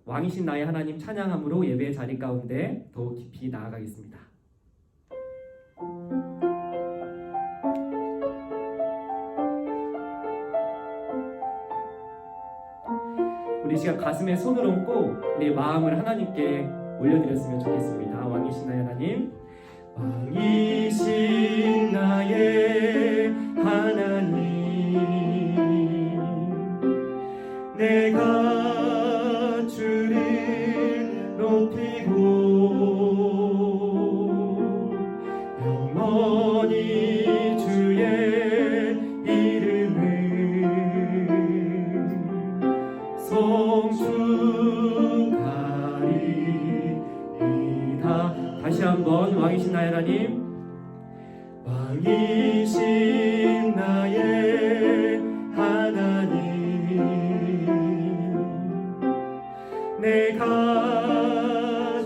왕이신 나의 하나님 찬양함으로 예배의 자리 가운데 더욱 깊이 나아가겠습니다. 우리 시간 가슴에 손을 얹고 우리의 마음을 하나님께 올려드렸으면 좋겠습니다. 왕이신 나의 하나님, 왕이신 나의 하나님, 내가 주를 높이고 영원히 주의 이름을 성축하리이다. 다시 한번 왕이신 나의 하나님, 왕이신 나의 하나님, 내가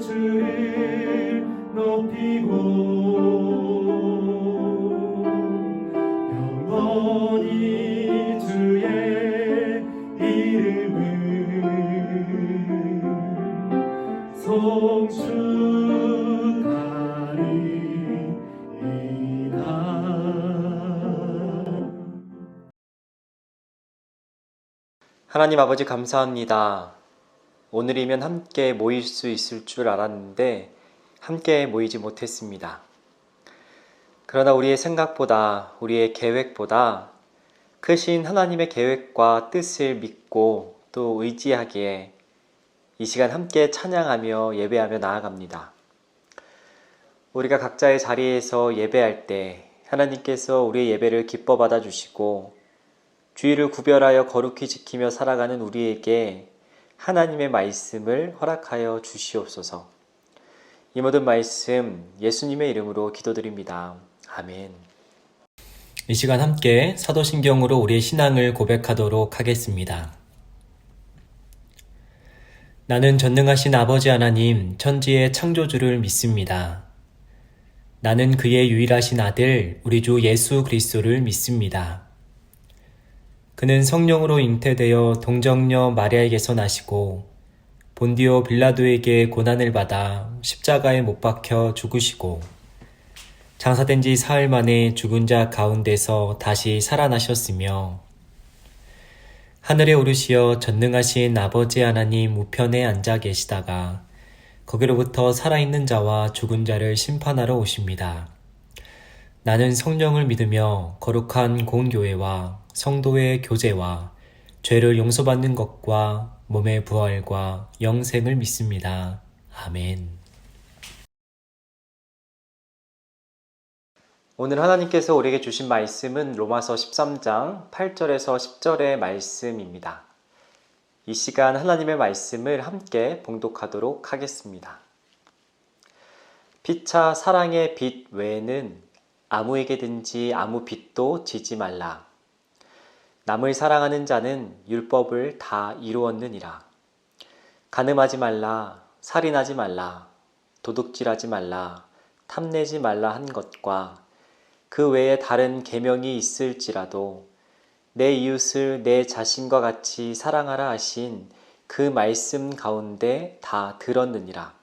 주를 높이고 영원히 주의 이름을 송축하리이다. 하나님 아버지 감사합니다. 오늘이면 함께 모일 수 있을 줄 알았는데 함께 모이지 못했습니다. 그러나 우리의 생각보다, 우리의 계획보다 크신 하나님의 계획과 뜻을 믿고 또 의지하기에 이 시간 함께 찬양하며 예배하며 나아갑니다. 우리가 각자의 자리에서 예배할 때 하나님께서 우리의 예배를 기뻐 받아주시고 주의를 구별하여 거룩히 지키며 살아가는 우리에게 하나님의 말씀을 허락하여 주시옵소서. 이 모든 말씀 예수님의 이름으로 기도드립니다. 아멘. 이 시간 함께 사도신경으로 우리의 신앙을 고백하도록 하겠습니다. 나는 전능하신 아버지 하나님 천지의 창조주를 믿습니다. 나는 그의 유일하신 아들 우리 주 예수 그리스도를 믿습니다. 그는 성령으로 잉태되어 동정녀 마리아에게서 나시고 본디오 빌라도에게 고난을 받아 십자가에 못 박혀 죽으시고 장사된 지 사흘 만에 죽은 자 가운데서 다시 살아나셨으며 하늘에 오르시어 전능하신 아버지 하나님 우편에 앉아 계시다가 거기로부터 살아있는 자와 죽은 자를 심판하러 오십니다. 나는 성령을 믿으며 거룩한 공교회와 성도의 교제와 죄를 용서받는 것과 몸의 부활과 영생을 믿습니다. 아멘. 오늘 하나님께서 우리에게 주신 말씀은 로마서 13장 8절에서 10절의 말씀입니다. 이 시간 하나님의 말씀을 함께 봉독하도록 하겠습니다. 피차 사랑의 빚 외에는 아무에게든지 아무 빚도 지지 말라. 남을 사랑하는 자는 율법을 다 이루었느니라. 간음하지 말라, 살인하지 말라, 도둑질하지 말라, 탐내지 말라 한 것과 그 외에 다른 계명이 있을지라도 내 이웃을 내 자신과 같이 사랑하라 하신 그 말씀 가운데 다 들었느니라.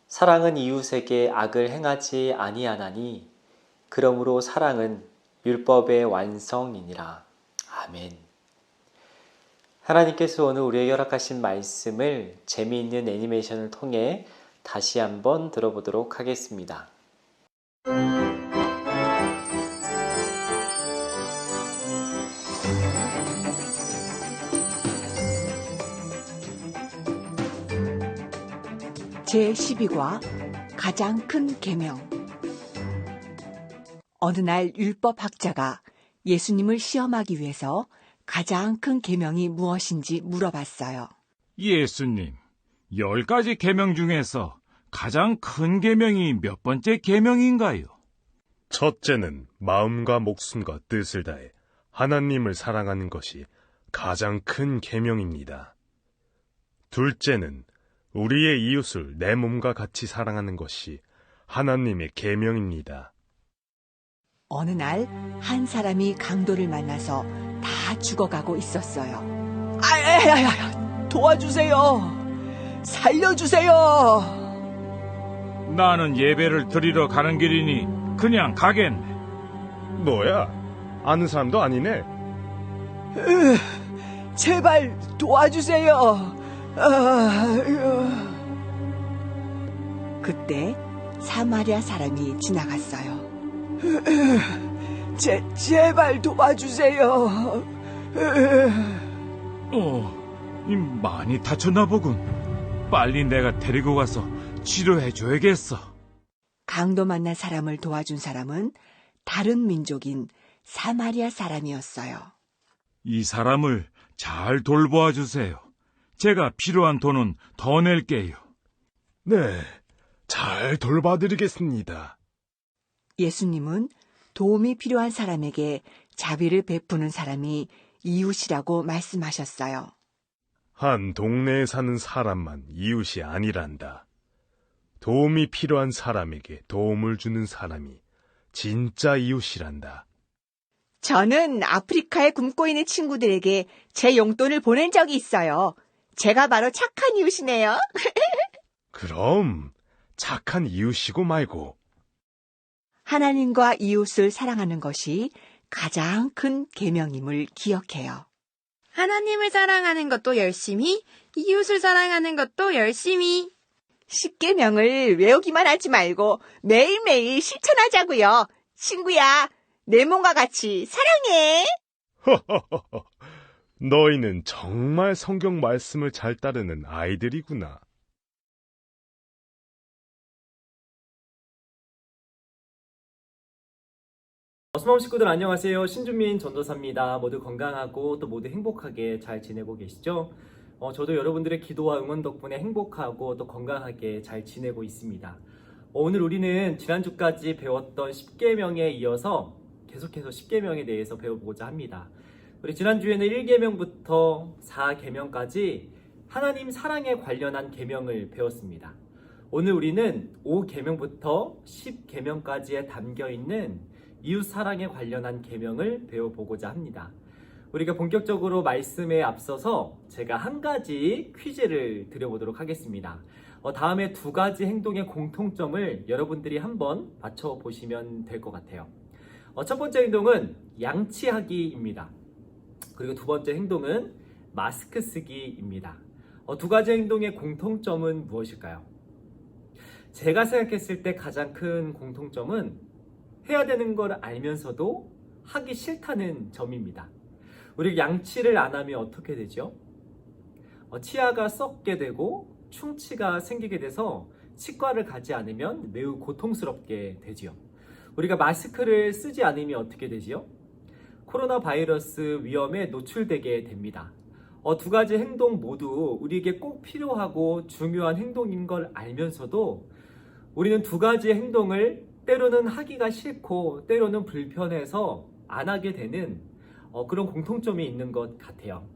사랑은 이웃에게 악을 행하지 아니하나니 그러므로 사랑은 율법의 완성이니라. 아멘. 하나님께서 오늘 우리에게 허락하신 말씀을 재미있는 애니메이션을 통해 다시 한번 들어보도록 하겠습니다. 제12과 가장 큰 계명. 어느 날 율법학자가 예수님을 시험하기 위해서 가장 큰 계명이 무엇인지 물어봤어요. 예수님, 10가지 계명 중에서 가장 큰 계명이 몇 번째 계명인가요? 첫째는 마음과 목숨과 뜻을 다해 하나님을 사랑하는 것이 가장 큰 계명입니다. 둘째는 우리의 이웃을 내 몸과 같이 사랑하는 것이 하나님의 계명입니다. 어느 날 한 사람이 강도를 만나서 다 죽어가고 있었어요. 도와주세요. 살려주세요. 나는 예배를 드리러 가는 길이니 그냥 가겠네. 뭐야? 아는 사람도 아니네. 제발 도와주세요. 그때 사마리아 사람이 지나갔어요. 제발 도와주세요. 많이 다쳤나 보군. 빨리 내가 데리고 가서 치료해줘야겠어. 강도 만난 사람을 도와준 사람은 다른 민족인 사마리아 사람이었어요. 이 사람을 잘 돌보아 주세요. 제가 필요한 돈은 더 낼게요. 네, 잘 돌봐드리겠습니다. 예수님은 도움이 필요한 사람에게 자비를 베푸는 사람이 이웃이라고 말씀하셨어요. 한 동네에 사는 사람만 이웃이 아니란다. 도움이 필요한 사람에게 도움을 주는 사람이 진짜 이웃이란다. 저는 아프리카에 굶고 있는 친구들에게 제 용돈을 보낸 적이 있어요. 제가 바로 착한 이웃이네요. 그럼 착한 이웃이고 말고. 하나님과 이웃을 사랑하는 것이 가장 큰 계명임을 기억해요. 하나님을 사랑하는 것도 열심히, 이웃을 사랑하는 것도 열심히. 10계명을 외우기만 하지 말고 매일매일 실천하자고요. 친구야, 내 몸과 같이 사랑해. 너희는 정말 성경 말씀을 잘 따르는 아이들이구나. 어스마움 식구들 안녕하세요. 신준민 전도사입니다. 모두 건강하고 또 모두 행복하게 잘 지내고 계시죠? 저도 여러분들의 기도와 응원 덕분에 행복하고 또 건강하게 잘 지내고 있습니다. 오늘 우리는 지난주까지 배웠던 10계명에 이어서 계속해서 10계명에 대해서 배워보고자 합니다. 우리 지난주에는 1계명부터 4계명까지 하나님 사랑에 관련한 계명을 배웠습니다. 오늘 우리는 5계명부터 10계명까지에 담겨있는 이웃 사랑에 관련한 계명을 배워보고자 합니다. 우리가 본격적으로 말씀에 앞서서 제가 한 가지 퀴즈를 드려보도록 하겠습니다. 다음에 두 가지 행동의 공통점을 여러분들이 한번 맞춰보시면 될 것 같아요. 첫 번째 행동은 양치하기입니다. 그리고 두 번째 행동은 마스크 쓰기입니다. 두 가지 행동의 공통점은 무엇일까요? 제가 생각했을 때 가장 큰 공통점은 해야 되는 걸 알면서도 하기 싫다는 점입니다. 우리가 양치를 안 하면 어떻게 되죠? 치아가 썩게 되고 충치가 생기게 돼서 치과를 가지 않으면 매우 고통스럽게 되지요. 우리가 마스크를 쓰지 않으면 어떻게 되지요? 코로나 바이러스 위험에 노출되게 됩니다. 두 가지 행동 모두 우리에게 꼭 필요하고 중요한 행동인 걸 알면서도 우리는 두 가지 행동을 때로는 하기가 싫고 때로는 불편해서 안 하게 되는 그런 공통점이 있는 것 같아요.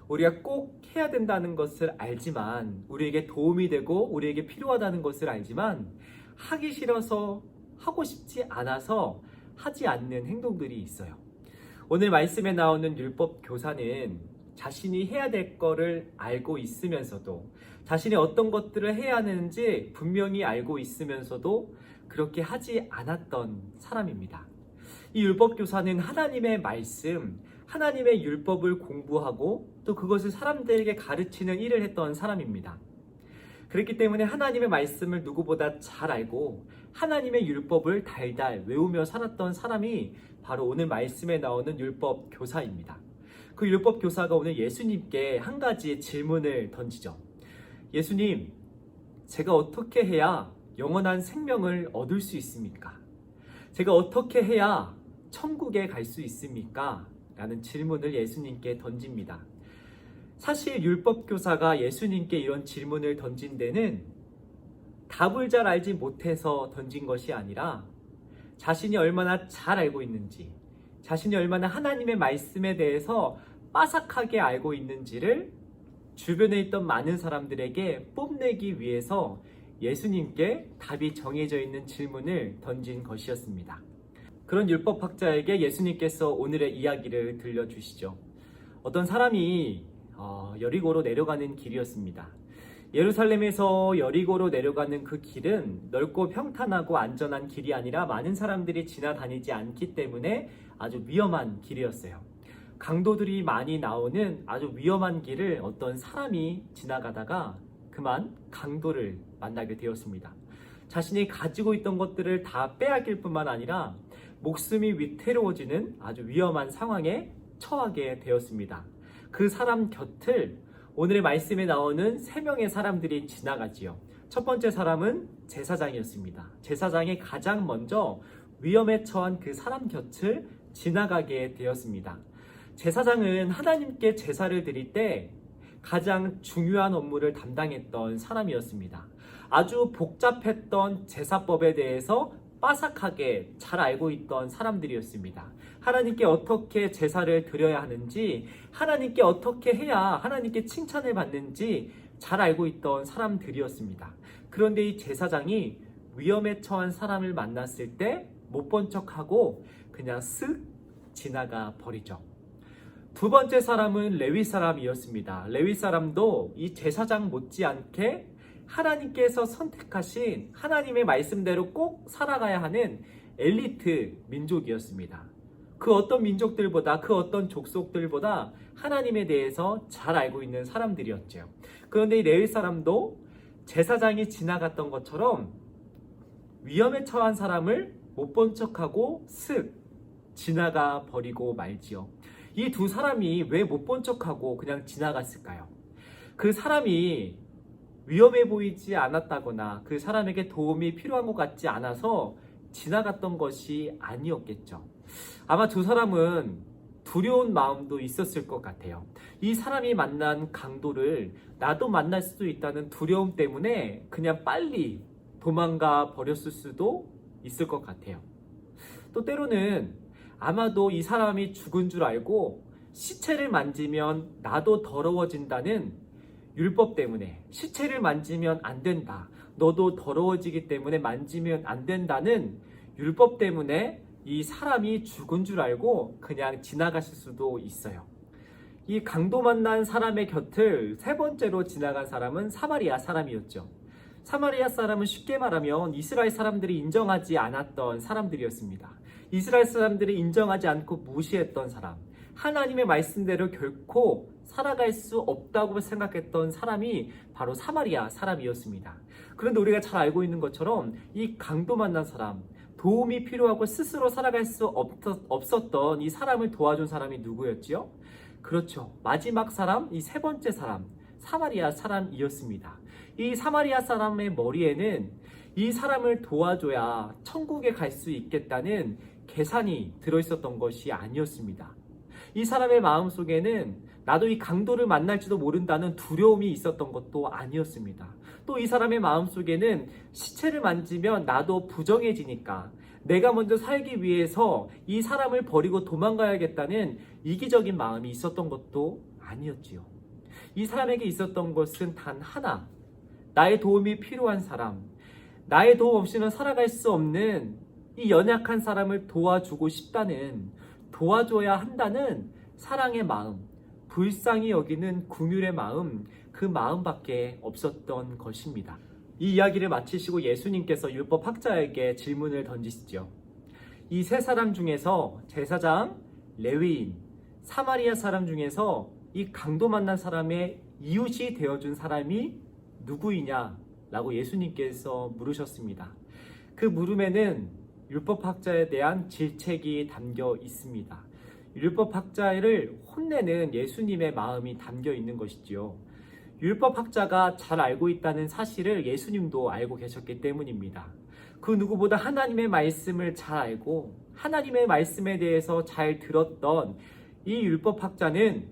우리가 꼭 해야 된다는 것을 알지만, 우리에게 도움이 되고 우리에게 필요하다는 것을 알지만 하기 싫어서, 하고 싶지 않아서 하지 않는 행동들이 있어요. 오늘 말씀에 나오는 율법 교사는 자신이 해야 될 거를 알고 있으면서도, 자신이 어떤 것들을 해야 하는지 분명히 알고 있으면서도 그렇게 하지 않았던 사람입니다. 이 율법 교사는 하나님의 말씀, 하나님의 율법을 공부하고 또 그것을 사람들에게 가르치는 일을 했던 사람입니다. 그렇기 때문에 하나님의 말씀을 누구보다 잘 알고 하나님의 율법을 달달 외우며 살았던 사람이 바로 오늘 말씀에 나오는 율법 교사입니다. 그 율법 교사가 오늘 예수님께 한 가지 질문을 던지죠. 예수님, 제가 어떻게 해야 영원한 생명을 얻을 수 있습니까? 제가 어떻게 해야 천국에 갈 수 있습니까? 라는 질문을 예수님께 던집니다. 사실 율법교사가 예수님께 이런 질문을 던진 데는 답을 잘 알지 못해서 던진 것이 아니라 자신이 얼마나 잘 알고 있는지, 자신이 얼마나 하나님의 말씀에 대해서 빠삭하게 알고 있는지를 주변에 있던 많은 사람들에게 뽐내기 위해서 예수님께 답이 정해져 있는 질문을 던진 것이었습니다. 그런 율법학자에게 예수님께서 오늘의 이야기를 들려주시죠. 어떤 사람이 여리고로 내려가는 길이었습니다. 예루살렘에서 여리고로 내려가는 그 길은 넓고 평탄하고 안전한 길이 아니라 많은 사람들이 지나다니지 않기 때문에 아주 위험한 길이었어요. 강도들이 많이 나오는 아주 위험한 길을 어떤 사람이 지나가다가 그만 강도를 만나게 되었습니다. 자신이 가지고 있던 것들을 다 빼앗길 뿐만 아니라 목숨이 위태로워지는 아주 위험한 상황에 처하게 되었습니다. 그 사람 곁을 오늘의 말씀에 나오는 3명의 사람들이 지나가지요. 첫 번째 사람은 제사장이었습니다. 제사장이 가장 먼저 위험에 처한 그 사람 곁을 지나가게 되었습니다. 제사장은 하나님께 제사를 드릴 때 가장 중요한 업무를 담당했던 사람이었습니다. 아주 복잡했던 제사법에 대해서 빠삭하게 잘 알고 있던 사람들이었습니다. 하나님께 어떻게 제사를 드려야 하는지, 하나님께 어떻게 해야 하나님께 칭찬을 받는지 잘 알고 있던 사람들이었습니다. 그런데 이 제사장이 위험에 처한 사람을 만났을 때 못 본 척하고 그냥 쓱 지나가 버리죠. 두 번째 사람은 레위 사람이었습니다. 레위 사람도 이 제사장 못지않게 하나님께서 선택하신 하나님의 말씀대로 꼭 살아가야 하는 엘리트 민족이었습니다. 그 어떤 민족들보다, 그 어떤 족속들보다 하나님에 대해서 잘 알고 있는 사람들이었죠. 그런데 이 레위 사람도 제사장이 지나갔던 것처럼 위험에 처한 사람을 못 본 척하고 슥 지나가 버리고 말지요. 이 두 사람이 왜 못 본 척하고 그냥 지나갔을까요? 그 사람이 위험해 보이지 않았다거나 그 사람에게 도움이 필요한 것 같지 않아서 지나갔던 것이 아니었겠죠. 아마 두 사람은 두려운 마음도 있었을 것 같아요. 이 사람이 만난 강도를 나도 만날 수도 있다는 두려움 때문에 그냥 빨리 도망가 버렸을 수도 있을 것 같아요. 또 때로는 아마도 이 사람이 죽은 줄 알고 시체를 만지면 나도 더러워진다는 율법 때문에, 시체를 만지면 안 된다, 너도 더러워지기 때문에 만지면 안 된다는 율법 때문에 이 사람이 죽은 줄 알고 그냥 지나갔을 수도 있어요. 이 강도 만난 사람의 곁을 세 번째로 지나간 사람은 사마리아 사람이었죠. 사마리아 사람은 쉽게 말하면 이스라엘 사람들이 인정하지 않았던 사람들이었습니다. 이스라엘 사람들이 인정하지 않고 무시했던 사람, 하나님의 말씀대로 결코 살아갈 수 없다고 생각했던 사람이 바로 사마리아 사람이었습니다. 그런데 우리가 잘 알고 있는 것처럼 이 강도 만난 사람, 도움이 필요하고 스스로 살아갈 수 없었던 이 사람을 도와준 사람이 누구였지요? 그렇죠. 마지막 사람, 이 세 번째 사람, 사마리아 사람이었습니다. 이 사마리아 사람의 머리에는 이 사람을 도와줘야 천국에 갈 수 있겠다는 계산이 들어있었던 것이 아니었습니다. 이 사람의 마음속에는 나도 이 강도를 만날지도 모른다는 두려움이 있었던 것도 아니었습니다. 또 이 사람의 마음속에는 시체를 만지면 나도 부정해지니까 내가 먼저 살기 위해서 이 사람을 버리고 도망가야겠다는 이기적인 마음이 있었던 것도 아니었지요. 이 사람에게 있었던 것은 단 하나, 나의 도움이 필요한 사람, 나의 도움 없이는 살아갈 수 없는 이 연약한 사람을 도와주고 싶다는, 도와줘야 한다는 사랑의 마음, 불쌍히 여기는 긍휼의 마음, 그 마음밖에 없었던 것입니다. 이 이야기를 마치시고 예수님께서 율법학자에게 질문을 던지시죠. 이 세 사람 중에서 제사장, 레위인, 사마리아 사람 중에서 이 강도 만난 사람의 이웃이 되어준 사람이 누구이냐? 라고 예수님께서 물으셨습니다. 그 물음에는 율법학자에 대한 질책이 담겨 있습니다. 율법학자를 혼내는 예수님의 마음이 담겨 있는 것이지요. 율법학자가 잘 알고 있다는 사실을 예수님도 알고 계셨기 때문입니다. 그 누구보다 하나님의 말씀을 잘 알고 하나님의 말씀에 대해서 잘 들었던 이 율법학자는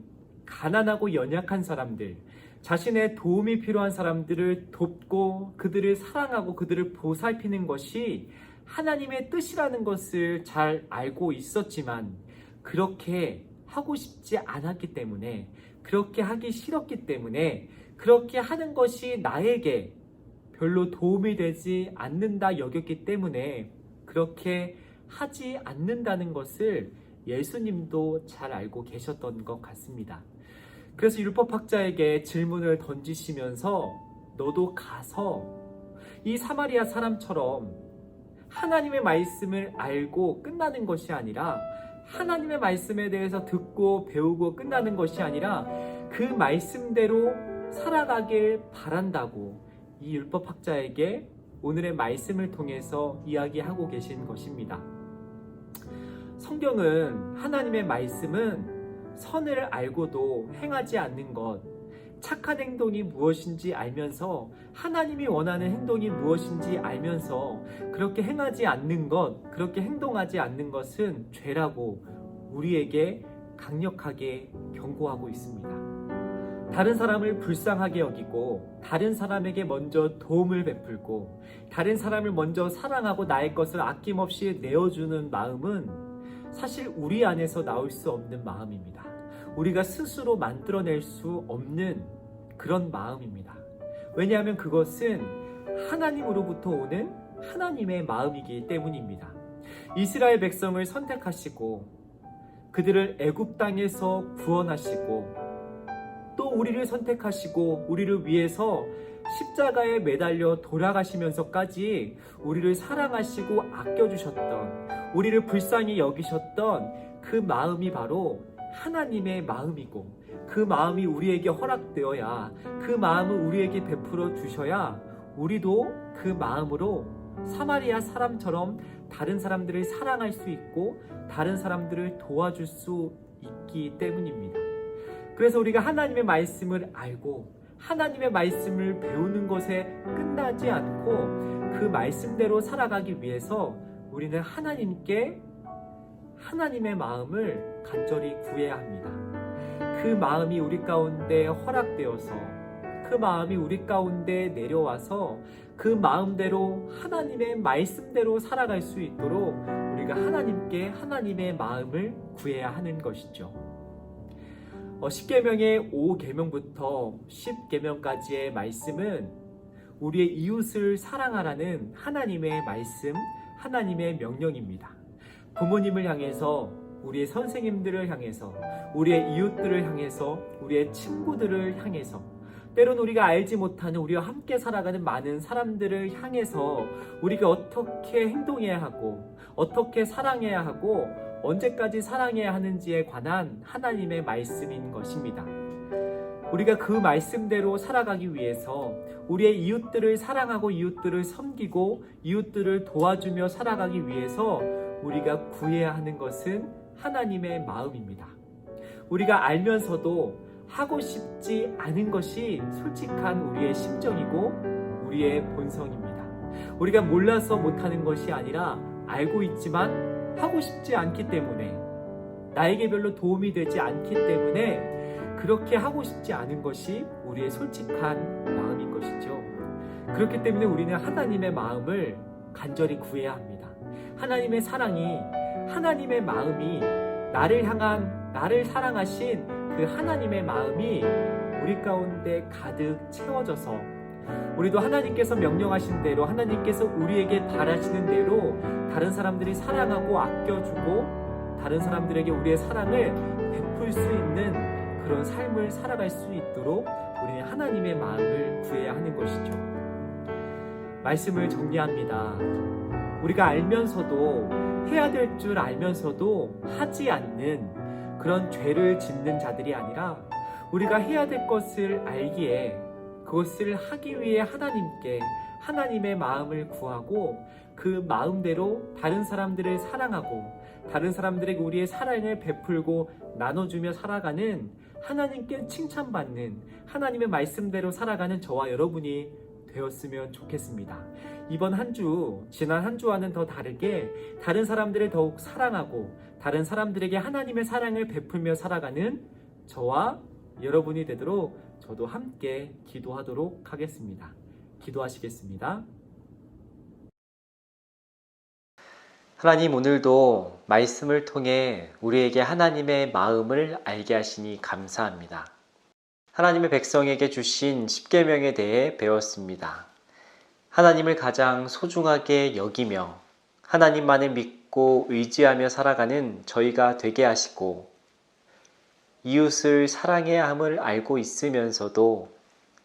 가난하고 연약한 사람들, 자신의 도움이 필요한 사람들을 돕고 그들을 사랑하고 그들을 보살피는 것이 하나님의 뜻이라는 것을 잘 알고 있었지만 그렇게 하고 싶지 않았기 때문에, 그렇게 하기 싫었기 때문에, 그렇게 하는 것이 나에게 별로 도움이 되지 않는다 여겼기 때문에 그렇게 하지 않는다는 것을 예수님도 잘 알고 계셨던 것 같습니다. 그래서 율법학자에게 질문을 던지시면서 너도 가서 이 사마리아 사람처럼 하나님의 말씀을 알고 끝나는 것이 아니라 하나님의 말씀에 대해서 듣고 배우고 끝나는 것이 아니라 그 말씀대로 살아가길 바란다고 이 율법학자에게 오늘의 말씀을 통해서 이야기하고 계신 것입니다. 성경은 하나님의 말씀은 선을 알고도 행하지 않는 것, 착한 행동이 무엇인지 알면서 하나님이 원하는 행동이 무엇인지 알면서 그렇게 행하지 않는 것, 그렇게 행동하지 않는 것은 죄라고 우리에게 강력하게 경고하고 있습니다. 다른 사람을 불쌍하게 여기고 다른 사람에게 먼저 도움을 베풀고 다른 사람을 먼저 사랑하고 나의 것을 아낌없이 내어주는 마음은 사실 우리 안에서 나올 수 없는 마음입니다. 우리가 스스로 만들어낼 수 없는 그런 마음입니다. 왜냐하면 그것은 하나님으로부터 오는 하나님의 마음이기 때문입니다. 이스라엘 백성을 선택하시고 그들을 애굽 땅에서 구원하시고 또 우리를 선택하시고 우리를 위해서 십자가에 매달려 돌아가시면서까지 우리를 사랑하시고 아껴주셨던, 우리를 불쌍히 여기셨던 그 마음이 바로 하나님의 마음이고, 그 마음이 우리에게 허락되어야, 그 마음을 우리에게 베풀어 주셔야 우리도 그 마음으로 사마리아 사람처럼 다른 사람들을 사랑할 수 있고 다른 사람들을 도와줄 수 있기 때문입니다. 그래서 우리가 하나님의 말씀을 알고 하나님의 말씀을 배우는 것에 끝나지 않고 그 말씀대로 살아가기 위해서 우리는 하나님께 하나님의 마음을 간절히 구해야 합니다. 그 마음이 우리 가운데 허락되어서 그 마음이 우리 가운데 내려와서 그 마음대로 하나님의 말씀대로 살아갈 수 있도록 우리가 하나님께 하나님의 마음을 구해야 하는 것이죠. 10계명의 5계명부터 10계명까지의 말씀은 우리의 이웃을 사랑하라는 하나님의 말씀, 하나님의 명령입니다. 부모님을 향해서, 우리의 선생님들을 향해서, 우리의 이웃들을 향해서, 우리의 친구들을 향해서, 때로는 우리가 알지 못하는 우리와 함께 살아가는 많은 사람들을 향해서 우리가 어떻게 행동해야 하고 어떻게 사랑해야 하고 언제까지 사랑해야 하는지에 관한 하나님의 말씀인 것입니다. 우리가 그 말씀대로 살아가기 위해서 우리의 이웃들을 사랑하고 이웃들을 섬기고 이웃들을 도와주며 살아가기 위해서 우리가 구해야 하는 것은 하나님의 마음입니다. 우리가 알면서도 하고 싶지 않은 것이 솔직한 우리의 심정이고 우리의 본성입니다. 우리가 몰라서 못하는 것이 아니라 알고 있지만 하고 싶지 않기 때문에, 나에게 별로 도움이 되지 않기 때문에 그렇게 하고 싶지 않은 것이 우리의 솔직한 마음인 것이죠. 그렇기 때문에 우리는 하나님의 마음을 간절히 구해야 합니다. 하나님의 사랑이, 하나님의 마음이, 나를 사랑하신 그 하나님의 마음이 우리 가운데 가득 채워져서 우리도 하나님께서 명령하신 대로, 하나님께서 우리에게 바라시는 대로 다른 사람들이 사랑하고 아껴주고 다른 사람들에게 우리의 사랑을 베풀 수 있는 그런 삶을 살아갈 수 있도록 우리는 하나님의 마음을 구해야 하는 것이죠. 말씀을 정리합니다. 우리가 알면서도, 해야 될 줄 알면서도 하지 않는 그런 죄를 짓는 자들이 아니라 우리가 해야 될 것을 알기에 그것을 하기 위해 하나님께 하나님의 마음을 구하고 그 마음대로 다른 사람들을 사랑하고 다른 사람들에게 우리의 사랑을 베풀고 나눠주며 살아가는, 하나님께 칭찬받는, 하나님의 말씀대로 살아가는 저와 여러분이 되었으면 좋겠습니다. 이번 한 주, 지난 한 주와는 더 다르게 다른 사람들을 더욱 사랑하고 다른 사람들에게 하나님의 사랑을 베풀며 살아가는 저와 여러분이 되도록 저도 함께 기도하도록 하겠습니다. 기도하시겠습니다. 하나님, 오늘도 말씀을 통해 우리에게 하나님의 마음을 알게 하시니 감사합니다. 하나님의 백성에게 주신 십계명에 대해 배웠습니다. 하나님을 가장 소중하게 여기며 하나님만을 믿고 의지하며 살아가는 저희가 되게 하시고, 이웃을 사랑해야 함을 알고 있으면서도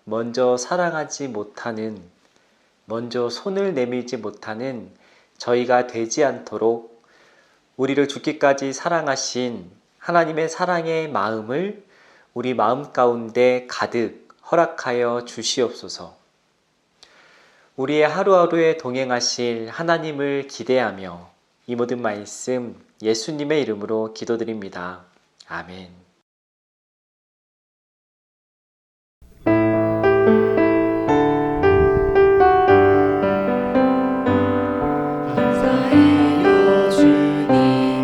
먼저 사랑하지 못하는, 먼저 손을 내밀지 못하는 저희가 되지 않도록 우리를 죽기까지 사랑하신 하나님의 사랑의 마음을 우리 마음 가운데 가득 허락하여 주시옵소서. 우리의 하루하루에 동행하실 하나님을 기대하며 이 모든 말씀 예수님의 이름으로 기도드립니다. 아멘. 감사해요 주님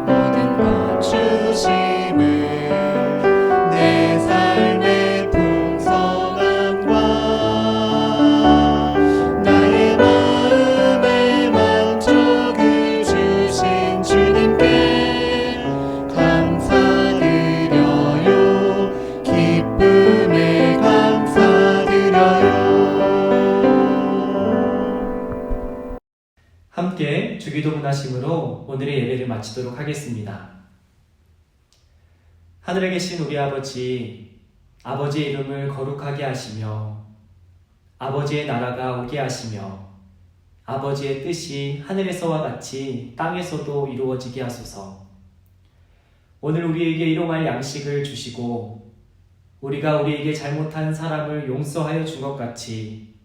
모든 것 주심을 내 삶의 풍성함과 나의 마음의 만족을 주신 주님께 감사드려요 기쁨에 감사드려요. 함께 주기도 문하심으로 오늘의 예배를 마치도록 하겠습니다. 하늘에 계신 우리 아버지, 아버지의 이름을 거룩하게 하시며 아버지의 나라가 오게 하시며 아버지의 뜻이 하늘에서와 같이 땅에서도 이루어지게 하소서. 오늘 우리에게 일용할 양식을 주시고 우리가 우리에게 잘못한 사람을 용서하여 준 것 같이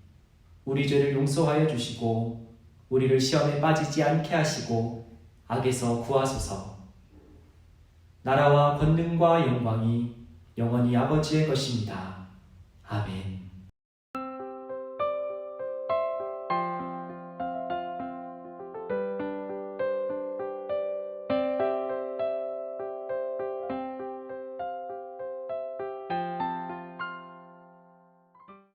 우리 죄를 용서하여 주시고 우리를 시험에 빠지지 않게 하시고 악에서 구하소서. 나라와 권능과 영광이 영원히 아버지의 것입니다. 아멘.